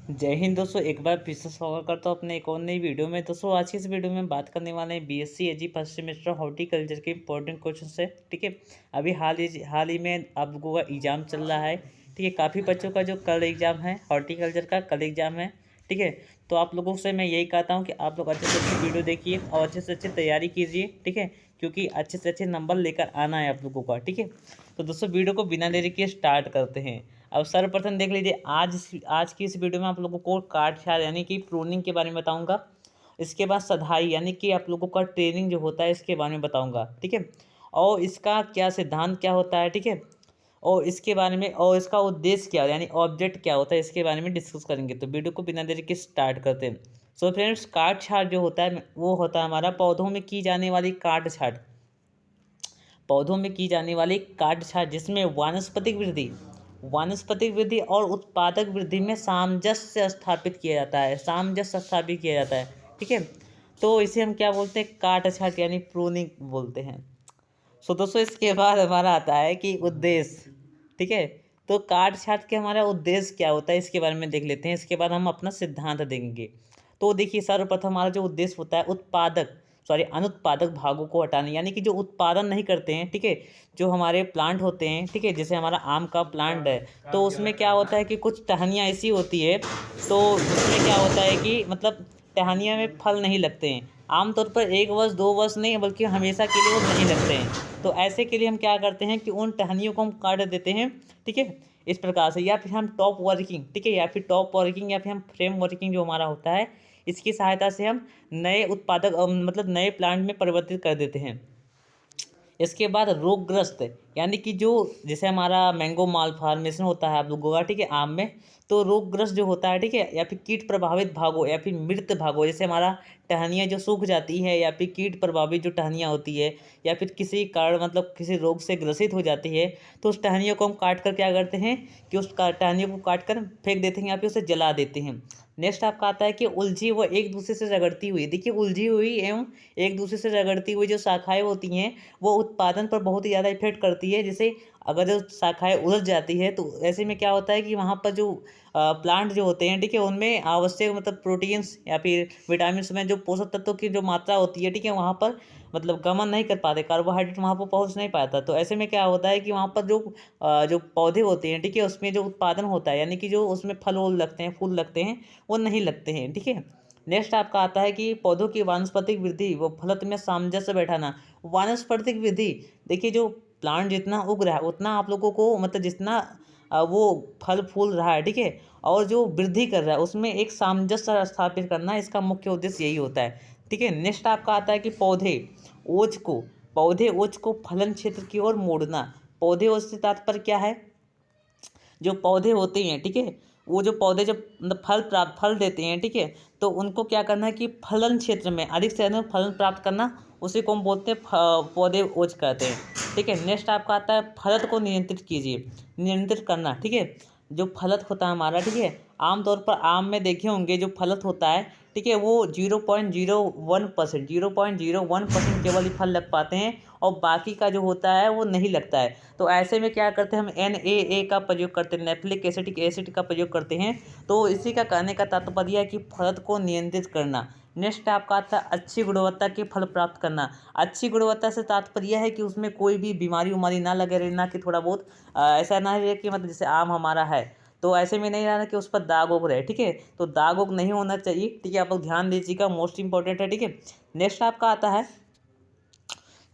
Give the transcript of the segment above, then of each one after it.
जय हिंद दोस्तों, एक बार फिर से स्वागत करता हूँ अपने एक और नई वीडियो में। दोस्तों आज की इस वीडियो में बात करने वाले हैं बीएससी एजी फर्स्ट सेमेस्टर हॉर्टिकल्चर के इंपॉर्टेंट क्वेश्चन से। ठीक है, अभी हाल ही में आप लोगों का एग्जाम चल रहा है। ठीक है, काफ़ी बच्चों का जो कल एग्जाम है हॉर्टिकल्चर का, कल एग्जाम है। ठीक है, तो आप लोगों से मैं यही कहता हूँ कि आप लोग अच्छे से अच्छी वीडियो देखिए और अच्छे से अच्छी तैयारी कीजिए। ठीक है, क्योंकि अच्छे से अच्छे नंबर लेकर आना है आप लोगों का। ठीक है, तो दोस्तों वीडियो को बिना देरी के स्टार्ट करते हैं। अब सर्वप्रथम देख लीजिए, आज की इस वीडियो में आप लोगों को काट छाड़ यानी कि प्रूनिंग के बारे में बताऊंगा। इसके बाद सधाई यानी कि आप लोगों का ट्रेनिंग जो होता है इसके बारे में बताऊंगा। ठीक है, और इसका क्या सिद्धांत क्या होता है। ठीक है, और इसके बारे में और इसका उद्देश्य क्या यानी ऑब्जेक्ट क्या होता है इसके बारे में डिस्कस करेंगे। तो वीडियो को बिना देरी के स्टार्ट करते हैं। सो फ्रेंड्स, काट छाट जो होता है वो होता है हमारा पौधों में की जाने वाली काट छाट। पौधों में की जाने वाली काट छाट जिसमें वानस्पतिक वृद्धि और उत्पादक वृद्धि में सामंजस्य स्थापित किया जाता है। ठीक है, तो इसे हम क्या बोलते हैं, काट छाट यानी प्रूनिंग बोलते हैं। सो दोस्तों, इसके बाद हमारा आता है कि उद्देश्य। ठीक है, तो काट छाट के हमारा उद्देश्य क्या होता है इसके बारे में देख लेते हैं। इसके बाद हम अपना सिद्धांत देंगे। तो देखिए, सर्वप्रथम हमारा जो उद्देश्य होता है अनुत्पादक भागों को हटाने, यानी कि जो उत्पादन नहीं करते हैं। ठीक है, जो हमारे प्लांट होते हैं, ठीक है, जैसे हमारा आम का प्लांट है, तो उसमें क्या होता है कि कुछ टहनियाँ ऐसी होती है, तो उसमें क्या होता है कि मतलब टहनियाँ में फल नहीं लगते हैं। आमतौर पर 1 वर्ष 2 वर्ष नहीं बल्कि हमेशा के लिए वो नहीं लगते हैं। तो ऐसे के लिए हम क्या करते हैं कि उन टहनियों को हम काट देते हैं। ठीक है, इस प्रकार से, या फिर हम टॉप वर्किंग, ठीक है, या फिर हम फ्रेम वर्किंग जो हमारा होता है, इसकी सहायता से हम नए उत्पादक मतलब नए प्लांट में परिवर्तित कर देते हैं। इसके बाद रोगग्रस्त, यानी कि जो जैसे हमारा मैंगो माल फॉर्मेशन होता है आप लोगों का, ठीक है, आम में, तो रोगग्रस्त जो होता है, ठीक है, या फिर कीट प्रभावित भागों या फिर मृत भागों, जैसे हमारा टहनियाँ जो सूख जाती है या फिर कीट प्रभावित जो टहनियाँ होती है या फिर किसी कारण मतलब किसी रोग से ग्रसित हो जाती है, तो उस टहनियों को हम काट कर क्या करते हैं कि उस टहनियों को काट कर फेंक देते हैं या फिर उसे जला देते हैं। नेक्स्ट आपका आता है कि उलझी व एक दूसरे से रगड़ती हुई। देखिए, उलझी हुई एवं एक दूसरे से रगड़ती हुई जो शाखाएं होती हैं वो उत्पादन पर बहुत ही ज़्यादा इफेक्ट करती है। जैसे अगर जो शाखाएं उलझ जाती है तो ऐसे में क्या होता है कि वहाँ पर जो प्लांट जो होते हैं, ठीक है, उनमें आवश्यक मतलब प्रोटीन्स या फिर विटामिन में जो पोषक तत्वों की जो मात्रा होती है, ठीक है, वहाँ पर मतलब गमन नहीं कर पाते, कार्बोहाइड्रेट वहाँ पर पहुँच नहीं पाता। तो ऐसे में क्या होता है कि वहाँ पर जो पौधे होते हैं, ठीक है, उसमें जो उत्पादन होता है यानी कि जो उसमें फल वूल लगते हैं, फूल लगते हैं, वो नहीं लगते हैं। ठीक है, नेक्स्ट आपका आता है कि पौधों की वानस्पतिक वृद्धि व फलत में सामंजस्य बैठाना। वानस्पतिक वृद्धि, देखिए, जो प्लांट जितना उग रहा है उतना आप लोगों को मतलब जितना वो फल फूल रहा है, ठीक है, और जो वृद्धि कर रहा है उसमें एक सामंजस्य स्थापित करना, इसका मुख्य उद्देश्य यही होता है। ठीक है, नेक्स्ट आपका आता है कि ओज को पौधे ओज को फलन क्षेत्र की ओर मोड़ना। पौधे ओज से तात्पर्य क्या है, जो पौधे होते हैं, ठीक है, वो जो पौधे जब मतलब फल देते हैं, ठीक है, तो उनको क्या करना है कि फलन क्षेत्र में अधिक से अधिक फलन प्राप्त करना, उसी को हम बोलते हैं पौधे ओज कहते हैं। ठीक है, नेक्स्ट आपका आता है फलत को नियंत्रित करना। ठीक है, जो फलत होता है हमारा, ठीक है, आमतौर पर आम में देखे होंगे जो फलत होता है, ठीक है, वो 0.01% केवल ही फल लग पाते हैं और बाकी का जो होता है वो नहीं लगता है। तो ऐसे में क्या करते हैं, हम NaA का प्रयोग करते हैं, नेप्लिक एसिटिक एसिड का प्रयोग करते हैं। तो इसी का कहने का तात्पर्य है कि फलत को नियंत्रित करना। नेक्स्ट आपका आता है अच्छी गुणवत्ता के फल प्राप्त करना। अच्छी गुणवत्ता से तात्पर्य है कि उसमें कोई भी बीमारी उमारी ना लगे रहे, ना कि थोड़ा बहुत ऐसा ना रहे कि मतलब जैसे आम हमारा है तो ऐसे में नहीं रहना कि उस पर दाग उग रहे। ठीक है, तो दाग उग नहीं होना चाहिए। ठीक है, आप लोग ध्यान दीजिएगा, मोस्ट इंपॉर्टेंट है। ठीक है, नेक्स्ट आपका आता है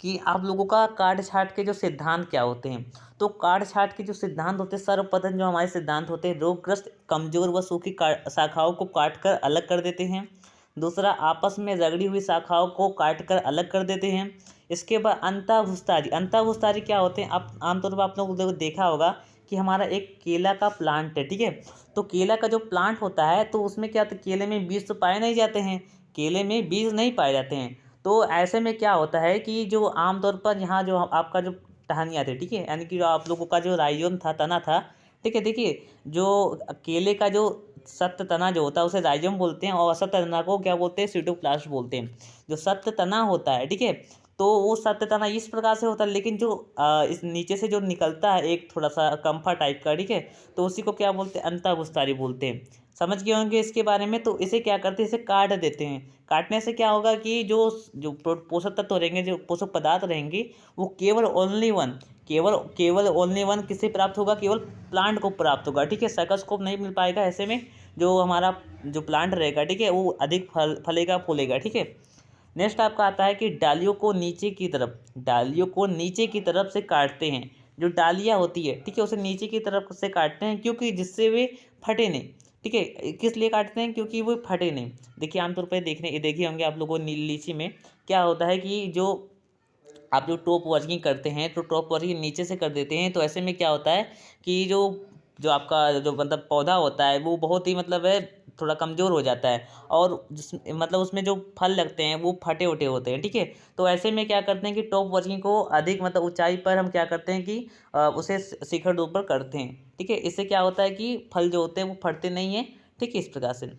कि आप लोगों का काट छाट के जो सिद्धांत क्या होते हैं। तो काट छाट के जो सिद्धांत होते हैं, सर्वप्रथम जो हमारे सिद्धांत होते हैं, रोगग्रस्त कमजोर व सूखी शाखाओं को काट कर अलग कर देते हैं। दूसरा, आपस में रगड़ी हुई शाखाओं को काट कर अलग कर देते हैं। इसके बाद अंतःभूस्थारी क्या होते हैं, आप आमतौर पर आप लोगों ने देखा होगा कि हमारा एक केला का प्लांट है, ठीक है, तो केला का जो प्लांट होता है तो उसमें क्या होता है, केले में बीज तो पाए नहीं जाते हैं, केले में बीज नहीं पाए जाते हैं। तो ऐसे में क्या होता है कि जो आमतौर पर यहाँ जो आपका जो टहनियाँ थे, ठीक है, यानी कि जो आप लोगों का जो राइजोम था, तना था, ठीक है, देखिए, जो केले का जो सख्त तना जो होता है उसे राइजोम बोलते हैं और असत तना को क्या बोलते हैं, सीटोप्लास्ट बोलते हैं। जो सख्त तना होता है, ठीक है, तो वो सख्त तना इस प्रकार से होता है, लेकिन जो इस नीचे से जो निकलता है एक थोड़ा सा कंफा टाइप का, ठीक है, तो उसी को क्या बोलते हैं, अंतःभूस्थारी बोलते हैं। समझ गए होंगे इसके बारे में। तो इसे क्या करते हैं, इसे काट देते हैं। काटने से क्या होगा कि जो जो पोषक तत्व रहेंगे, जो पोषक पदार्थ रहेंगे, वो केवल ओनली वन, केवल केवल ओनली वन किसे प्राप्त होगा, केवल प्लांट को प्राप्त होगा, ठीक है। सर्कस को नहीं मिल पाएगा। ऐसे में जो हमारा जो प्लांट रहेगा, ठीक है, वो अधिक फलेगा फूलेगा, ठीक है। नेक्स्ट आपका आता है कि डालियों को नीचे की तरफ, डालियों को नीचे की तरफ से काटते हैं। जो डालियाँ होती है, ठीक है, उसे नीचे की तरफ से काटते हैं, क्योंकि जिससे वे फटे नहीं, ठीक है। किस लिए काटते हैं, क्योंकि वो फटे नहीं। देखिए आमतौर पर देखे होंगे आप लोगों ने लीची में क्या होता है कि जो आप जो टॉप वर्किंग करते हैं तो टॉप वर्किंग नीचे से कर देते हैं, तो ऐसे में क्या होता है कि जो जो आपका जो मतलब पौधा होता है वो बहुत ही मतलब है थोड़ा कमज़ोर हो जाता है, और जिस मतलब उसमें जो फल लगते हैं वो फटे उटे होते हैं, ठीक है। तो ऐसे में क्या करते हैं कि टॉप वर्किंग को अधिक मतलब ऊंचाई पर हम क्या करते हैं कि उसे शिखर ऊपर करते हैं, ठीक है। इससे क्या होता है कि फल जो होते हैं वो फटते नहीं हैं, ठीक है, इस प्रकार से।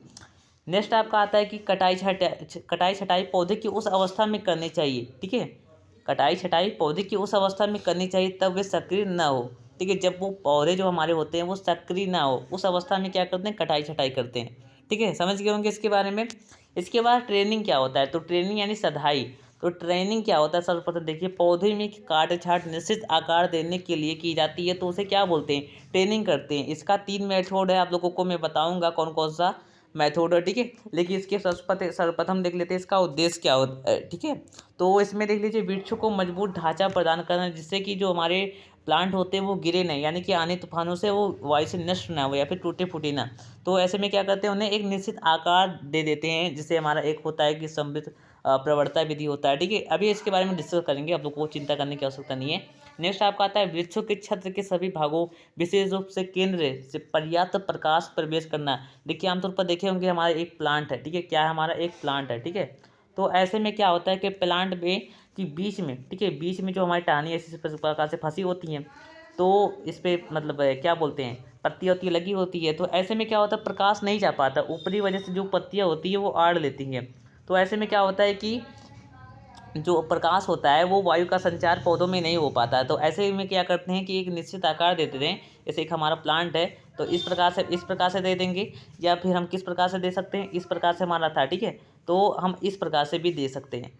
नेक्स्ट आपका आता है कि कटाई छटाई पौधे की उस अवस्था में करनी चाहिए, ठीक है। कटाई छटाई पौधे की उस अवस्था में करनी चाहिए तब वे सक्रिय ना हो, ठीक है। जब वो पौधे जो हमारे होते हैं वो सक्रिय ना हो, उस अवस्था में क्या करते हैं, कटाई छटाई करते हैं, ठीक है। समझ गए होंगे इसके बारे में। इसके बाद ट्रेनिंग क्या होता है, तो ट्रेनिंग यानी सधाई। तो ट्रेनिंग क्या होता है, सर्वप्रथम देखिए, पौधे में काट छाट निश्चित आकार देने के लिए की जाती है, तो उसे क्या बोलते हैं, ट्रेनिंग करते हैं। इसका 3 मेथड है, आप लोगों को मैं बताऊंगा कौन कौन सा मेथड है, ठीक है। लेकिन इसके सर्वप्रथम देख लेते हैं इसका उद्देश्य क्या होता है, ठीक है। तो इसमें देख लीजिए, वृक्षों को मजबूत ढांचा प्रदान करना, जिससे कि जो हमारे प्लांट होते हैं वो गिरे नहीं, यानी कि आने तूफानों से वो वायु से नष्ट ना हो या फिर टूटे फूटे ना। तो ऐसे में क्या करते हैं, उन्हें एक निश्चित आकार दे देते हैं, जिससे हमारा एक होता है कि समृद्ध प्रवणता विधि होता है, ठीक है। अभी इसके बारे में डिस्कस करेंगे, आप लोगों को चिंता करने की आवश्यकता नहीं है। नेक्स्ट आपका आता है वृक्षों के छत्र के सभी भागों, विशेष रूप से केंद्र से पर्याप्त प्रकाश प्रवेश करना। देखिए आमतौर पर देखे होंगे हमारा एक प्लांट है, ठीक है, क्या है, हमारा एक प्लांट है, ठीक है। तो ऐसे में क्या होता है कि प्लांट में कि बीच में, ठीक है, बीच में जो हमारी टहनी ऐसी प्रकार से फंसी होती हैं, तो इस पे मतलब क्या बोलते हैं, पत्तियाँ होती लगी होती है। तो ऐसे में क्या होता है, प्रकाश नहीं जा पाता, ऊपरी वजह से जो पत्तियाँ होती है वो आड़ लेती हैं। तो ऐसे में क्या होता है कि जो प्रकाश होता है वो वायु का संचार पौधों में नहीं हो पाता है। तो ऐसे में क्या करते हैं कि एक निश्चित आकार देते हैं। जैसे एक हमारा प्लांट है, तो इस प्रकार से दे देंगे, या फिर हम किस प्रकार से दे सकते हैं, इस प्रकार से हमारा था, ठीक है। तो हम इस प्रकार से भी दे सकते हैं।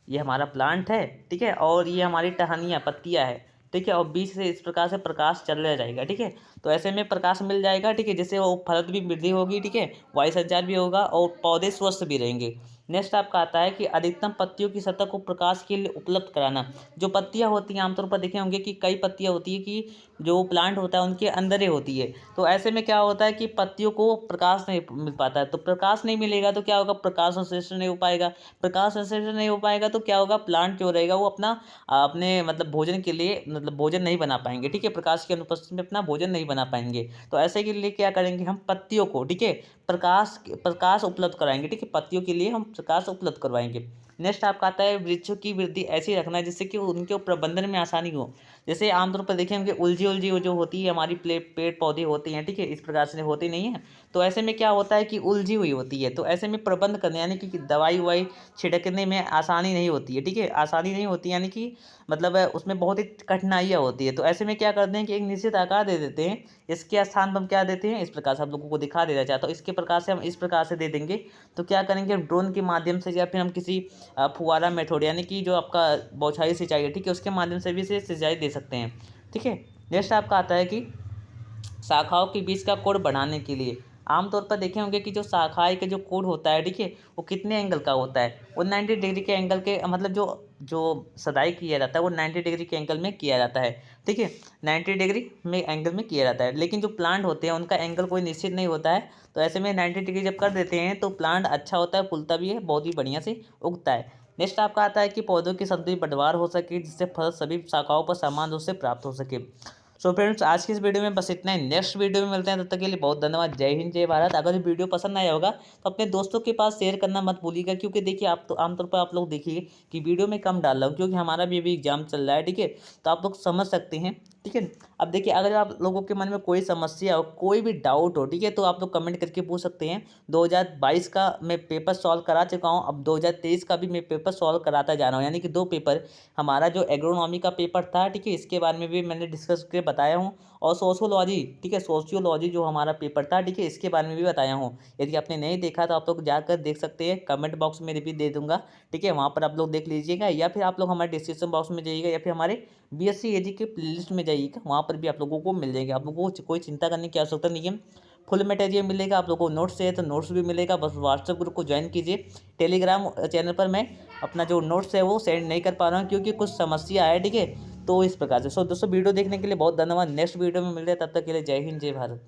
ये हमारा प्लांट है, ठीक है, और ये हमारी टहनियाँ पत्तियाँ है, ठीक है, और बीच से इस प्रकार से प्रकाश चला जाएगा, ठीक है। तो ऐसे में प्रकाश मिल जाएगा, ठीक है, जिससे वो फलत भी वृद्धि होगी, ठीक है, वायु संचार भी होगा और पौधे स्वस्थ भी रहेंगे। नेक्स्ट आपका आता है कि अधिकतम पत्तियों की सतह को प्रकाश के लिए उपलब्ध कराना। जो पत्तियां होती हैं, आमतौर पर देखे होंगे कि कई पत्तियां होती है कि जो प्लांट होता है उनके अंदर ही होती है। तो ऐसे में क्या होता है कि पत्तियों को प्रकाश नहीं मिल पाता है, तो प्रकाश नहीं मिलेगा तो क्या होगा, प्रकाश संश्लेषण नहीं हो पाएगा। प्रकाश संश्लेषण नहीं हो पाएगा तो क्या होगा, प्लांट जो रहेगा वो अपना अपने मतलब भोजन के लिए मतलब भोजन नहीं बना पाएंगे, ठीक है, प्रकाश की अनुपस्थिति में अपना भोजन नहीं बना पाएंगे। तो ऐसे के लिए क्या करेंगे, हम पत्तियों को, ठीक है, प्रकाश उपलब्ध कराएंगे, ठीक है, पत्तियों के लिए हम प्रकाश उपलब्ध करवाएंगे। नेक्स्ट आपका आता है वृक्षों की वृद्धि ऐसी रखना है जिससे कि उनके प्रबंधन में आसानी हो। जैसे आमतौर पर देखें होंगे उलझी उलझी जो होती है हमारी पेड़ पौधे होते हैं, ठीक है, इस प्रकार से होती नहीं है। तो ऐसे में क्या होता है कि उलझी हुई होती है, तो ऐसे में प्रबंध करने यानी कि दवाई ववाई छिड़कने में आसानी नहीं होती है, ठीक है, आसानी नहीं होती यानी कि मतलब उसमें बहुत ही कठिनाइयाँ होती है। तो ऐसे में क्या करते हैं कि एक निश्चित आकार दे देते हैं, इसके स्थान पर हम क्या देते हैं, इस प्रकार से आप लोगों को दिखा देना चाहता हूँ, इसके प्रकार से हम इस प्रकार से दे देंगे। तो क्या करेंगे, हम ड्रोन के माध्यम से या फिर हम किसी फुहारा मेथड यानी कि जो आपका बौछारी सिंचाई है, ठीक है, उसके माध्यम से भी इसे सिंचाई दे सकते हैं, ठीक है। नेक्स्ट आपका आता है कि शाखाओं के बीच का कोण बढ़ाने के लिए। आमतौर पर देखे होंगे कि जो शाखाएं के जो कोण होता है, ठीक है, वो कितने एंगल का होता है, वो 90 डिग्री के एंगल के मतलब जो जो सदाई किया जाता है वो 90 डिग्री के एंगल में किया जाता है, ठीक है, 90 डिग्री में एंगल में किया जाता है। लेकिन जो प्लांट होते हैं उनका एंगल कोई निश्चित नहीं होता है, तो ऐसे में 90 डिग्री जब कर देते हैं तो प्लांट अच्छा होता है, फूलता भी है, बहुत ही बढ़िया से उगता है। नेक्स्ट आपका आता है कि पौधों की संतुलित बढ़वार हो सके, जिससे फल सभी शाखाओं पर समान रूप से प्राप्त हो सके। सो फ्रेंड्स, आज की इस वीडियो में बस इतना ही। नेक्स्ट वीडियो में मिलते हैं, तब तक के लिए बहुत धन्यवाद। जय हिंद, जय भारत। अगर वीडियो पसंद आया होगा तो अपने दोस्तों के पास शेयर करना मत भूलिएगा, क्योंकि देखिए आप तो आमतौर पर आप लोग देखिए कि वीडियो में कम डाल रहा हूँ, क्योंकि हमारा भी अभी एग्जाम चल रहा है, ठीक है, तो आप लोग समझ सकते हैं ठीक है। अब देखिए, अगर आप लोगों के मन में कोई समस्या हो, कोई भी डाउट हो, ठीक है, तो आप लोग कमेंट करके पूछ सकते हैं। 2022 का मैं पेपर सॉल्व करा चुका हूँ, अब 2023 का भी मैं पेपर सॉल्व कराता जा रहा हूँ, यानी कि 2 पेपर। हमारा जो एग्रोनॉमी का पेपर था, ठीक है, इसके बारे में भी मैंने डिस्कस करके बताया हूँ। और सोशियोलॉजी, ठीक है, सोशियोलॉजी जो हमारा पेपर था, ठीक है, इसके बारे में भी बताया हूँ। यदि आपने नहीं देखा तो आप लोग जाकर देख सकते हैं, कमेंट बॉक्स में भी दे दूंगा, ठीक है, वहाँ पर आप लोग देख लीजिएगा, या फिर आप लोग हमारे डिस्क्रिप्शन बॉक्स में जाइएगा, या फिर हमारे बीएससी एजी के प्लेलिस्ट में जाइएगा, वहाँ पर भी आप लोगों को मिल जाएगा। आप लोगों को कोई चिंता करने की आवश्यकता नहीं है, फुल मटेरियल मिलेगा। आप लोगों को नोट्स चाहिए तो नोट्स भी मिलेगा, बस व्हाट्सएप ग्रुप को ज्वाइन कीजिए। टेलीग्राम चैनल पर मैं अपना जो नोट्स है वो सेंड नहीं कर पा रहा हूँ, क्योंकि कुछ समस्या है, ठीक है। तो इस प्रकार से दोस्तों, वीडियो देखने के लिए बहुत धन्यवाद। नेक्स्ट वीडियो में मिलते हैं, तब तक के लिए जय हिंद, जय भारत।